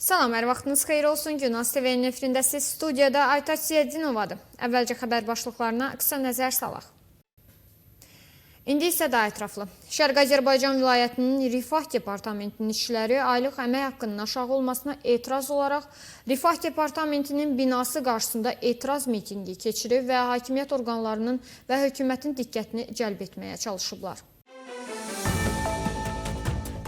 Salam, hər vaxtınız xeyir olsun. Günaz TV-nin efirindəsiz. Studiyada Aytaç Ziyəddinovadır. Əvvəlcə xəbər başlıqlarına qısa nəzər salaq. İndi isə daha ətraflı. Şərqi Azərbaycan vilayətinin Rifah Departamentinin işçiləri aylıq əmək haqqının aşağı olmasına etiraz olaraq Rifah Departamentinin binası qarşısında etiraz mitingi keçirib və hakimiyyət orqanlarının və hökumətin diqqətini cəlb etməyə çalışıblar.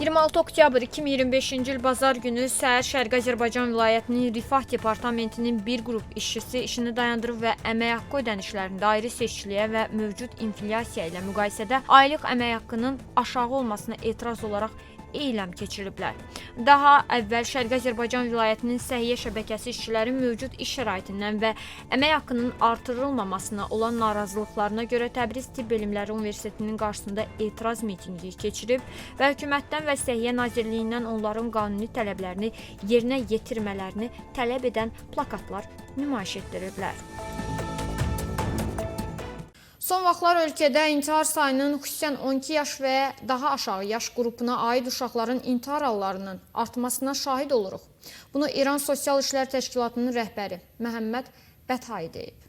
26 oktyabr 2025-ci il bazar günü səhər Şərqi Azərbaycan vilayətinin Rifah Departamentinin bir qrup işçisi işini dayandırıb və əmək haqqı ödənişlərində ayrı seçkiliyə və mövcud inflyasiya ilə müqayisədə aylıq əmək haqqının aşağı olmasına etiraz olaraq eyləm keçiriblər. Daha əvvəl Şərqi Azərbaycan vilayətinin səhiyyə şəbəkəsi işçilərin mövcud iş şəraitindən və əmək haqqının artırılmamasına olan narazılıqlarına görə Təbriz Tibb Elmləri Universitetinin qarşısında etiraz mitingi keçirib və hökumətdən və Səhiyyə Nazirliyindən onların qanuni tələblərini yerinə yetirmələrini tələb edən plakatlar nümayiş etdiriblər. Son vaxtlar ölkədə intihar sayının xüsusən 12 yaş və daha aşağı yaş qrupuna aid uşaqların intihar hallarının artmasına şahid oluruq. Bunu İran Sosial İşlər Təşkilatının rəhbəri Məhəmməd Bəthay deyib.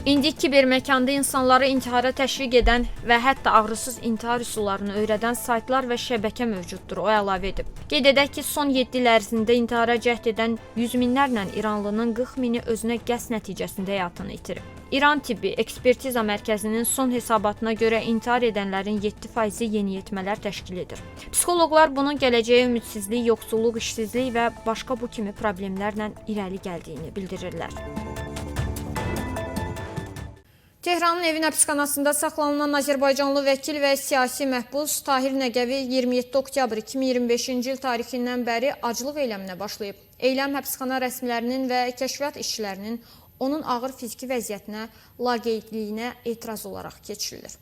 İndi kiberməkanda insanları intihara təşviq edən və hətta ağrısız intihar üsullarını öyrədən saytlar və şəbəkə mövcuddur, o əlavə edib. Qeyd edək ki, son 7 il ərzində intihara cəhd edən yüz minlərlə İranlının 40 mini özünə qəsd nəticəsində həyatını itirib. İran Tibbi Ekspertiza Mərkəzinin son hesabatına görə intihar edənlərin 7%-i yeniyetmələr təşkil edir. Psixoloqlar bunun gələcəyə ümidsizlik, yoxsulluq, işsizlik və başqa bu kimi problemlərlə irəli gəldiyini bildirirlər. Tehranın evin həbsxanasında saxlanılan Azərbaycanlı vəkil və siyasi məhbus Tahir Nəqəvi 27 oktyabr 2025-ci il tarixindən bəri aclıq eyləminə başlayıb. Eyləm həbsxana rəsmilərinin və kəşfiyyat işçilərinin onun ağır fiziki vəziyyətinə, laqeydliyinə etiraz olaraq keçirilir.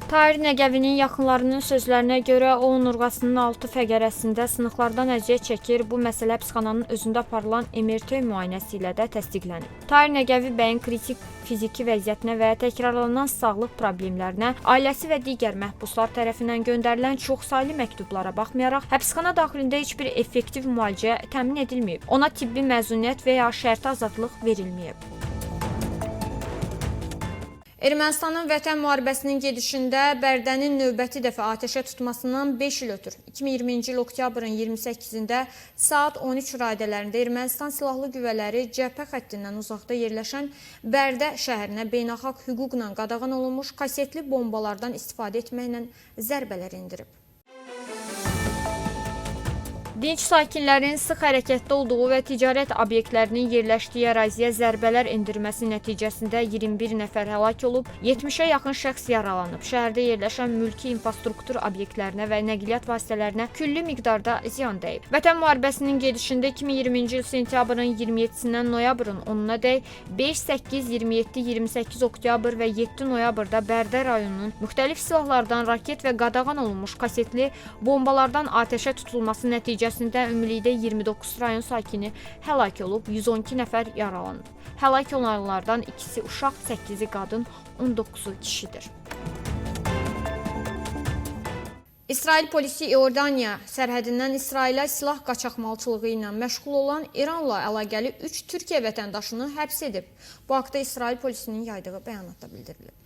Tahir Nəqəvinin yaxınlarının sözlərinə görə o onurğasının 6 fəqərəsində sınıqlardan əziyyət çəkir. Bu məsələ həbsxananın özündə aparılan MRT müayinəsi ilə də təsdiqlənib. Tahir Nəqəvi bəyin kritik fiziki vəziyyətinə və təkrarlanan sağlıq problemlərinə ailəsi və digər məhbuslar tərəfindən göndərilən çoxsaylı məktublara baxmayaraq, həbsxana daxilində heç bir effektiv müalicə təmin edilməyib. Ona tibbi məzuniyyət və ya şərti azadlıq verilməyib. Ermənistanın vətən müharibəsinin gedişində Bərdənin növbəti dəfə atəşə tutmasından 5 il ötür. 2020-ci il oktyabrın 28-də saat 13 radələrində Ermənistan silahlı qüvvələri cəbhə xəttindən uzaqda yerləşən Bərdə şəhərinə beynəlxalq hüquqla qadağan olunmuş kasetli bombalardan istifadə etməklə zərbələr endirib. Dinc sakinlərin sıx hərəkətdə olduğu və ticarət obyektlərinin yerləşdiyi əraziyə zərbələr endirməsi nəticəsində 21 nəfər həlak olub, 70-ə yaxın şəxs yaralanıb. Şəhərdə yerləşən mülki infrastruktur obyektlərinə və nəqliyyat vasitələrinə külli miqdarda ziyan dəyib. Vətən müharibəsinin gedişində 2020-ci il sentyabrın 27-sindən noyabrın 10-nadək 5, 8, 27, 28 oktyabr və 7 noyabrda Bərdə rayonunun müxtəlif silahlardan raket və qadağan olunmuş kasetli bombalardan atəşə tutulması nəticəsində ümumilikdə 29 rayon sakini həlak olub, 112 nəfər yaralanıb. Həlak olanlardan ikisi uşaq, 8-i qadın, 19-u kişidir. İsrail polisi İordaniya sərhədindən İsrailə silah qaçaqmalçılığı ilə məşğul olan İranla əlaqəli 3 Türkiyə vətəndaşını həbs edib. Bu haqda İsrail polisinin yaydığı bəyanatda bildirilib.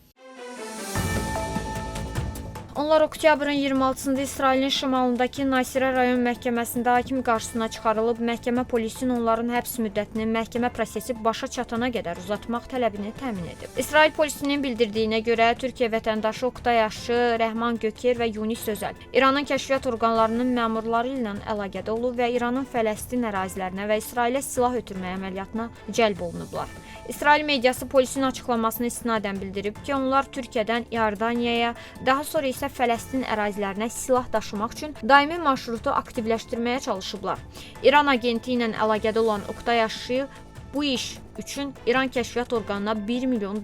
Onlar oktyabrın 26-sında İsrailin şimalındakı Nasirə rayon məhkəməsində hakim qarşısına çıxarılıb, məhkəmə polisin onların həbs müddətini məhkəmə prosesi başa çatana qədər uzatmaq tələbini təmin edib. İsrail polisinin bildirdiyinə görə Türkiyə vətəndaşı Oqtay Aşçı, Rəhman Göker və Yunis Özəl İranın kəşfiyyat orqanlarının məmurları ilə əlaqədə olub və İranın Fələstin ərazilərinə və İsrailə silah ötürmə əməliyyatına cəlb olunublar. İsrail mediası polisin açıqlamasını istinadən bildirib ki, onlar Türkiyədən İordaniyaya, daha sonra isə Fələstin ərazilərinə silah daşımaq üçün daimi marşrutu aktivləşdirməyə çalışıblar. İran agenti ilə əlaqədə olan Oqtay Aşçı bu iş üçün İran kəşfiyyat orqanına $1 milyon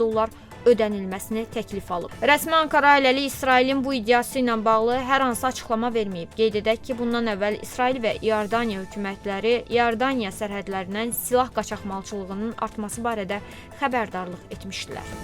ödənilməsini təklif alıb. Rəsmi Ankara hələlik İsrailin bu iddiası ilə bağlı hər hansı açıqlama verməyib. Qeyd edək ki, bundan əvvəl İsrail və İordaniya hökumətləri İordaniya sərhədlərindən silah qaçaqmalçılığının artması barədə xəbərdarlıq etmişdilər.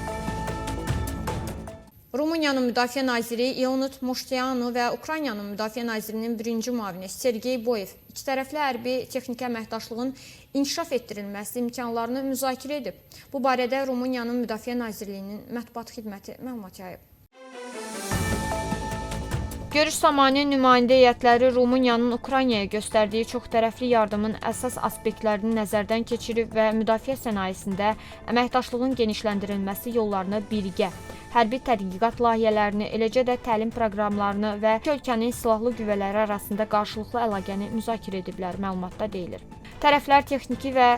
Rumıniyanın Müdafiə naziri Ionut Moşteanu və Ukraynanın Müdafiə nazirinin birinci müavini Sergey Boyev ikitərəfli hərbi texniki əməkdaşlığın inkişaf etdirilməsi imkanlarını müzakirə edib. Bu barədə Rumıniyanın Müdafiə Nazirliyinin mətbuat xidməti məlumat yayıb. Görüş zamanı nümayəndə heyətləri Rumıniyanın Ukraynaya göstərdiyi çoxtərəfli yardımın əsas aspektlərini nəzərdən keçirib və müdafiə sənayesində əməkdaşlığın genişləndirilməsi yollarını birgə, hərbi tədqiqat layihələrini, eləcə də təlim proqramlarını və iki ölkənin silahlı qüvvələri arasında qarşılıqlı əlaqəni müzakirə ediblər, məlumatda deyilir. Tərəflər texniki və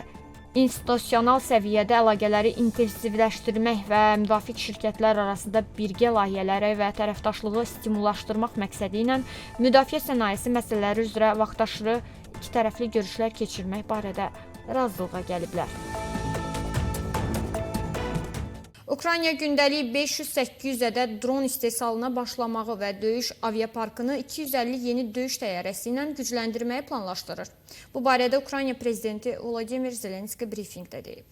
institusional səviyyədə əlaqələri intensivləşdirmək və müvafiq şirkətlər arasında birgə layihələri və tərəfdaşlığı stimullaşdırmaq məqsədi ilə müdafiə sənayesi məsələləri üzrə vaxtaşırı ikitərəfli görüşlər keçirmək barədə razılığa gəliblər. Ukrayna gündəlik 500-800 ədəd dron istehsalına başlamağı və döyüş aviaparkını 250 yeni döyüş təyyarəsi ilə gücləndirməyi planlaşdırır. Bu barədə Ukrayna prezidenti Volodymyr Zelenski brifinqdə deyib.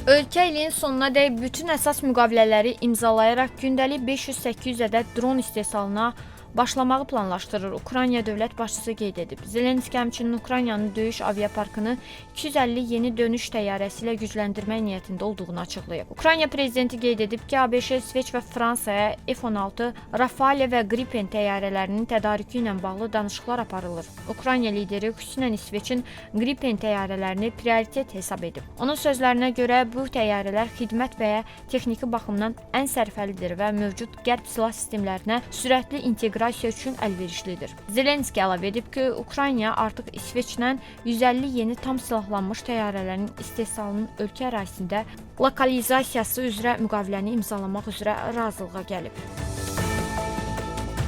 Ölkə ilin sonuna dək bütün əsas müqavilələri imzalayaraq gündəlik 500-800 ədəd dron istehsalına başlamağı planlaşdırır, Ukrayna dövlət başçısı qeyd edib. Zelenski həmçinin Ukraynanın döyüş aviaparkını 250 yeni dönüş təyyarəsi ilə gücləndirmək niyyətində olduğunu açıqlayıb. Ukrayna prezidenti qeyd edib ki, ABŞ, İsveç və Fransaya F-16, Rafale və Gripen təyyarələrinin tədarükü ilə bağlı danışıqlar aparılır. Ukrayna lideri xüsusən İsveçin Gripen təyyarələrini prioritet hesab edib. Onun sözlərinə görə bu təyyarələr xidmət və ya texniki baxımdan ən sərfəlidir və mövcud qərb silah sistemlərinə sürətli inteqrasiya üçün əlverişlidir. Zelenski əlavə edib ki, Ukrayna artıq İsveçlə 150 yeni tam silahlanmış təyyarələrin istehsalının ölkə ərazisində lokalizasiyası üzrə müqaviləni imzalamaq üzrə razılığa gəlib.